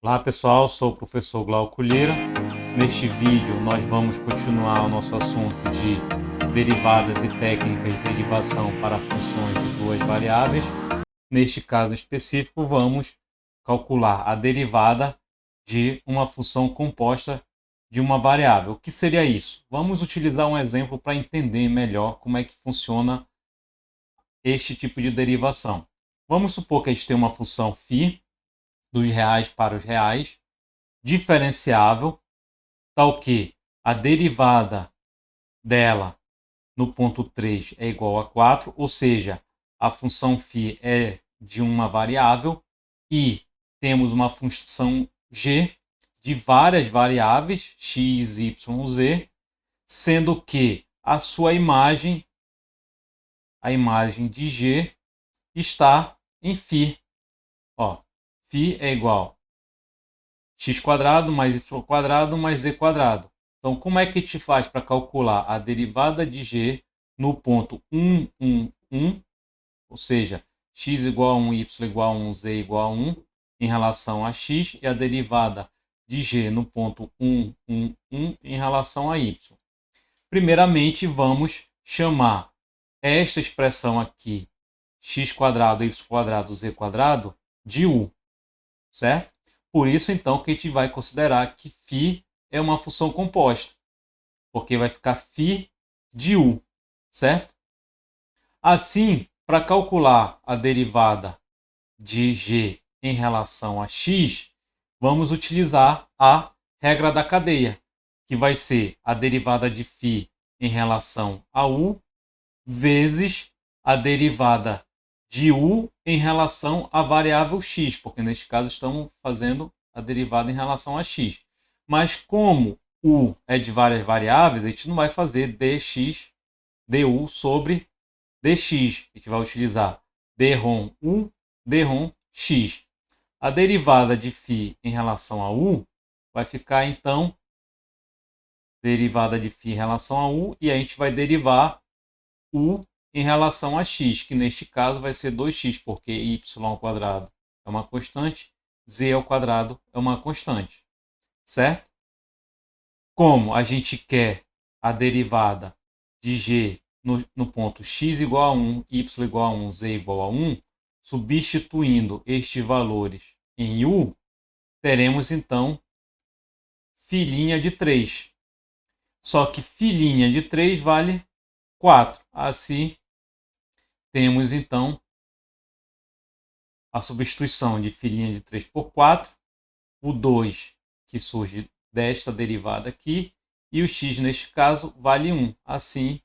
Olá pessoal, sou o professor Glauco Lira. Neste vídeo nós vamos continuar o nosso assunto de derivadas e técnicas de derivação para funções de duas variáveis. Neste caso específico vamos calcular a derivada de uma função composta de uma variável. O que seria isso? Vamos utilizar um exemplo para entender melhor como é que funciona este tipo de derivação. Vamos supor que a gente tem uma função φ dos reais para os reais, diferenciável, tal que a derivada dela no ponto 3 é igual a 4, ou seja, a função φ é de uma variável e temos uma função g de várias variáveis, x, y, z, sendo que a sua imagem, a imagem de g, está em φ. Ó, φ é igual x² mais y² mais z². Então, como é que te faz para calcular a derivada de g no ponto 1, 1, 1, ou seja, x igual a 1, y igual a 1, z igual a 1, em relação a x, e a derivada de g no ponto 1, 1, 1, em relação a y. Primeiramente, vamos chamar esta expressão aqui, x², y², z², de u, certo? Por isso, então, que a gente vai considerar que φ é uma função composta, porque vai ficar φ de u, certo? Assim, para calcular a derivada de g em relação a x, vamos utilizar a regra da cadeia, que vai ser a derivada de φ em relação a u vezes a derivada de u em relação à variável x, porque neste caso estamos fazendo a derivada em relação a x. Mas como u é de várias variáveis, a gente não vai fazer dx, du sobre dx. A gente vai utilizar dρ u, dρ x. A derivada de φ em relação a u vai ficar, então, derivada de φ em relação a u, e a gente vai derivar u em relação a x, que neste caso vai ser 2x, porque y² é uma constante, z² é uma constante, certo? Como a gente quer a derivada de g no ponto x igual a 1, y igual a 1, z igual a 1, substituindo estes valores em u, teremos então φ' de 3. Só que φ' de 3 vale 4. Assim, temos então a substituição de φ' de 3 por 4, o 2 que surge desta derivada aqui, e o x neste caso vale 1. Assim,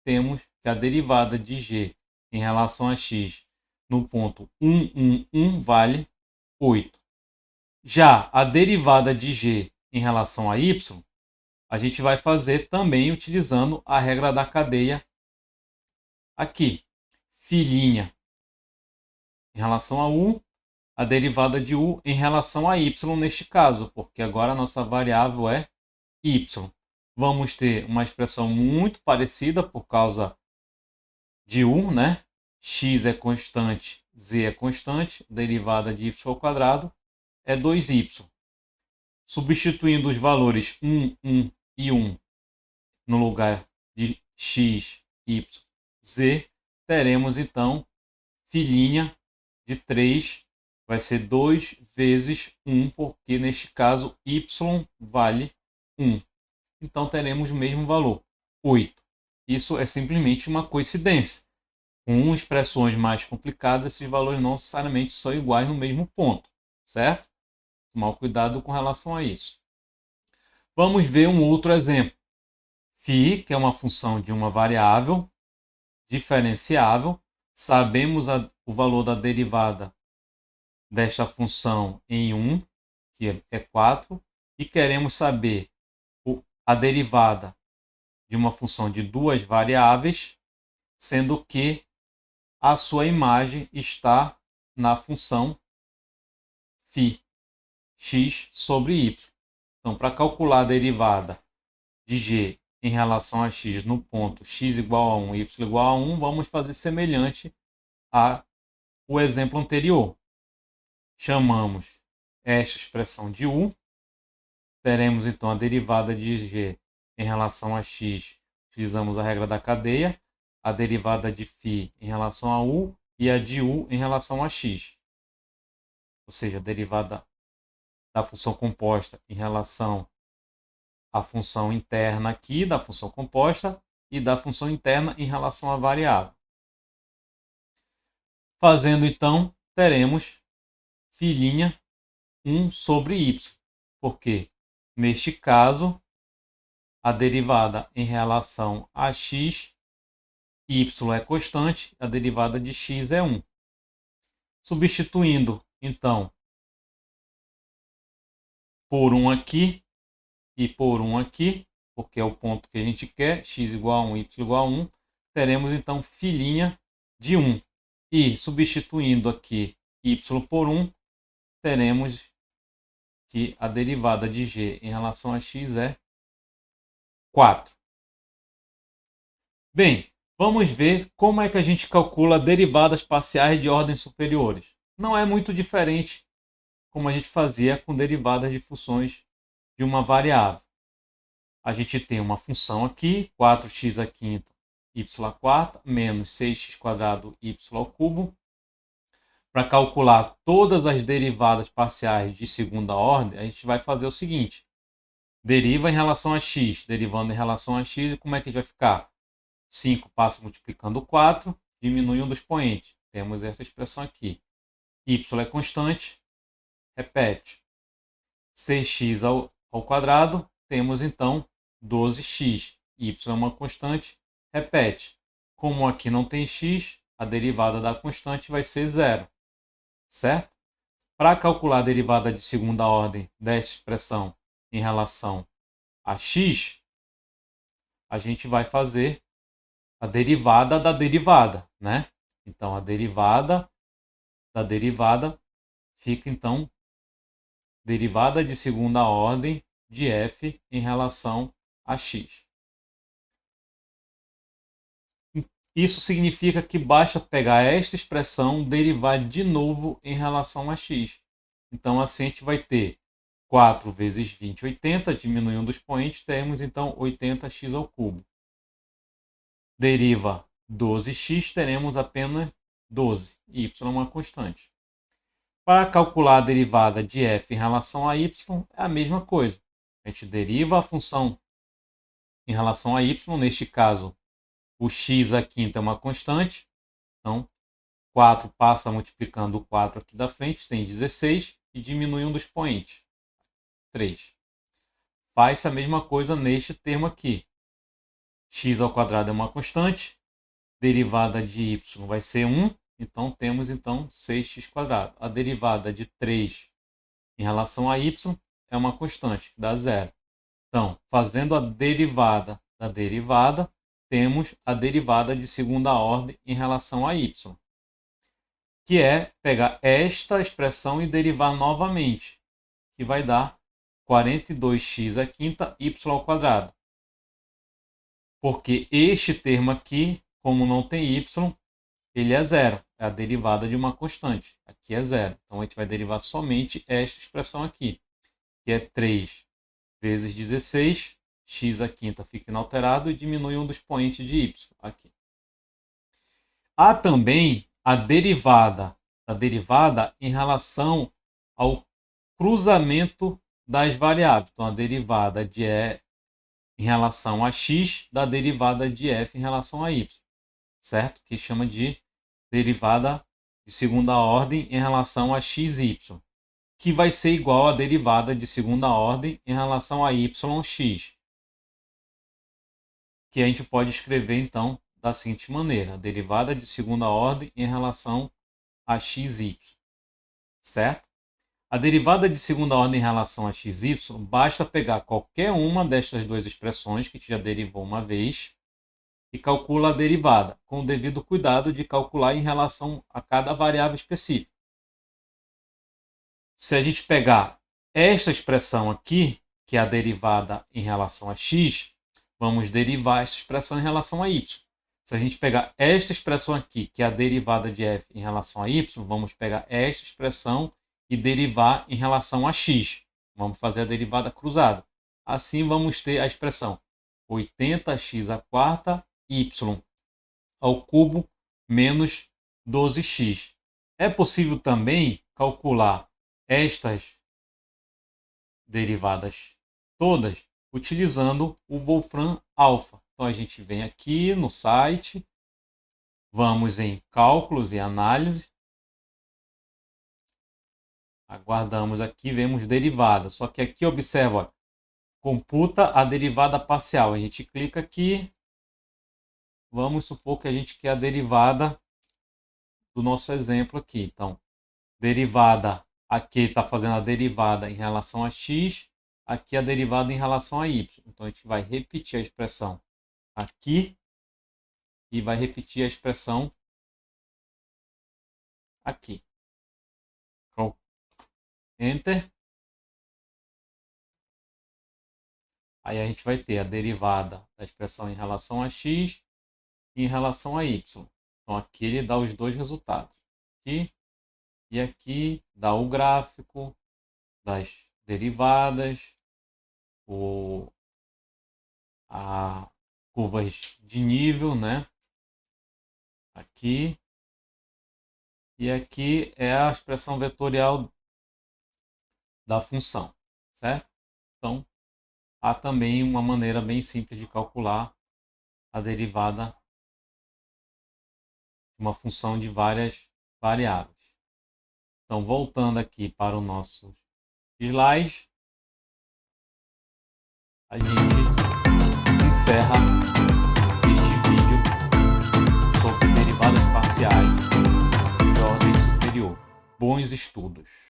temos que a derivada de g em relação a x no ponto 1, 1, 1 vale 8. Já a derivada de g em relação a y, a gente vai fazer também utilizando a regra da cadeia aqui. Φ' em relação a u, a derivada de u em relação a y neste caso, porque agora a nossa variável é y. Vamos ter uma expressão muito parecida por causa de u, né? X é constante, z é constante, derivada de y² é 2y. Substituindo os valores 1, 1 e 1 no lugar de x, y, z, teremos então φ' de 3 vai ser 2 vezes 1, porque neste caso y vale 1. Então teremos o mesmo valor, 8. Isso é simplesmente uma coincidência. Com expressões mais complicadas, esses valores não necessariamente são iguais no mesmo ponto, certo? Tomar cuidado com relação a isso. Vamos ver um outro exemplo. φ, que é uma função de uma variável diferenciável, sabemos o valor da derivada desta função em 1, que é 4, e queremos saber a derivada de uma função de duas variáveis, sendo que a sua imagem está na função φ, x sobre y. Então, para calcular a derivada de g em relação a x no ponto x igual a 1, y igual a 1, vamos fazer semelhante ao exemplo anterior. Chamamos esta expressão de u. Teremos então a derivada de g em relação a x, utilizamos a regra da cadeia, a derivada de φ em relação a u e a de u em relação a x. Ou seja, a derivada da função composta em relação à função interna aqui da função composta e da função interna em relação à variável. Fazendo então, teremos φ' 1 sobre y, porque neste caso a derivada em relação a x, y é constante, a derivada de x é 1. Substituindo, então, por 1 aqui e por 1 aqui, porque é o ponto que a gente quer, x igual a 1, y igual a 1, teremos então φ' de 1. E substituindo aqui y por 1, teremos que a derivada de g em relação a x é 4. Bem, vamos ver como é que a gente calcula derivadas parciais de ordens superiores. Não é muito diferente como a gente fazia com derivadas de funções de uma variável. A gente tem uma função aqui, 4x à quinta y à quarta, menos 6x² y ao cubo. Para calcular todas as derivadas parciais de segunda ordem, a gente vai fazer o seguinte. Deriva em relação a x, derivando em relação a x, como é que a gente vai ficar? 5 passa multiplicando 4, diminui um dos expoentes. Temos essa expressão aqui. Y é constante, repete. 6x ao quadrado, temos então 12x. Y é uma constante, repete. Como aqui não tem x, a derivada da constante vai ser zero. Certo? Para calcular a derivada de segunda ordem desta expressão em relação a x, a gente vai fazer a derivada da derivada, né? Então, a derivada da derivada fica, então, derivada de segunda ordem de f em relação a x. Isso significa que basta pegar esta expressão, derivar de novo em relação a x. Então, assim a gente vai ter 4 vezes 20, 80, diminui um dos expoentes, temos então 80x ao cubo. Deriva 12x, teremos apenas 12. Y é uma constante. Para calcular a derivada de f em relação a y, é a mesma coisa. A gente deriva a função em relação a y, neste caso, o x à quinta é uma constante, então 4 passa multiplicando o 4 aqui da frente, tem 16, e diminui um dos expoentes, 3. Faz-se a mesma coisa neste termo aqui. X ao quadrado é uma constante, derivada de y vai ser 1, então temos 6x². A derivada de 3 em relação a y é uma constante, que dá zero. Então, fazendo a derivada da derivada, temos a derivada de segunda ordem em relação a y, que é pegar esta expressão e derivar novamente, que vai dar 42x à quinta y ao quadrado. Porque este termo aqui, como não tem y, ele é zero. É a derivada de uma constante. Aqui é zero. Então, a gente vai derivar somente esta expressão aqui, que é 3 vezes 16, x à quinta fica inalterado e diminui um dos expoentes de y aqui. Há também a derivada em relação ao cruzamento das variáveis. Então, a derivada de e em relação a x da derivada de f em relação a y, certo? Que chama de derivada de segunda ordem em relação a xy, que vai ser igual à derivada de segunda ordem em relação a yx, que a gente pode escrever então da seguinte maneira: a derivada de segunda ordem em relação a xy, certo? A derivada de segunda ordem em relação a xy, basta pegar qualquer uma destas duas expressões que já derivou uma vez e calcula a derivada, com o devido cuidado de calcular em relação a cada variável específica. Se a gente pegar esta expressão aqui, que é a derivada em relação a x, vamos derivar esta expressão em relação a y. Se a gente pegar esta expressão aqui, que é a derivada de f em relação a y, vamos pegar esta expressão e derivar em relação a x. Vamos fazer a derivada cruzada. Assim vamos ter a expressão 80x² y ao cubo menos 12x. É possível também calcular estas derivadas todas utilizando o Wolfram Alpha. Então a gente vem aqui no site, vamos em cálculos e análise, aguardamos aqui, vemos derivada. Só que aqui observa, ó, computa a derivada parcial. A gente clica aqui, vamos supor que a gente quer a derivada do nosso exemplo aqui. Então, derivada, aqui está fazendo a derivada em relação a x, aqui a derivada em relação a y. Então, a gente vai repetir a expressão aqui e vai repetir a expressão aqui. Então, Enter. Aí a gente vai ter a derivada da expressão em relação a x e em relação a y. Então, aqui ele dá os dois resultados. Aqui e aqui dá o gráfico das derivadas, a curvas de nível, né? Aqui. E aqui é a expressão vetorial da função, certo? Então, há também uma maneira bem simples de calcular a derivada de uma função de várias variáveis. Então, voltando aqui para o nosso slide, a gente encerra este vídeo sobre derivadas parciais de ordem superior. Bons estudos!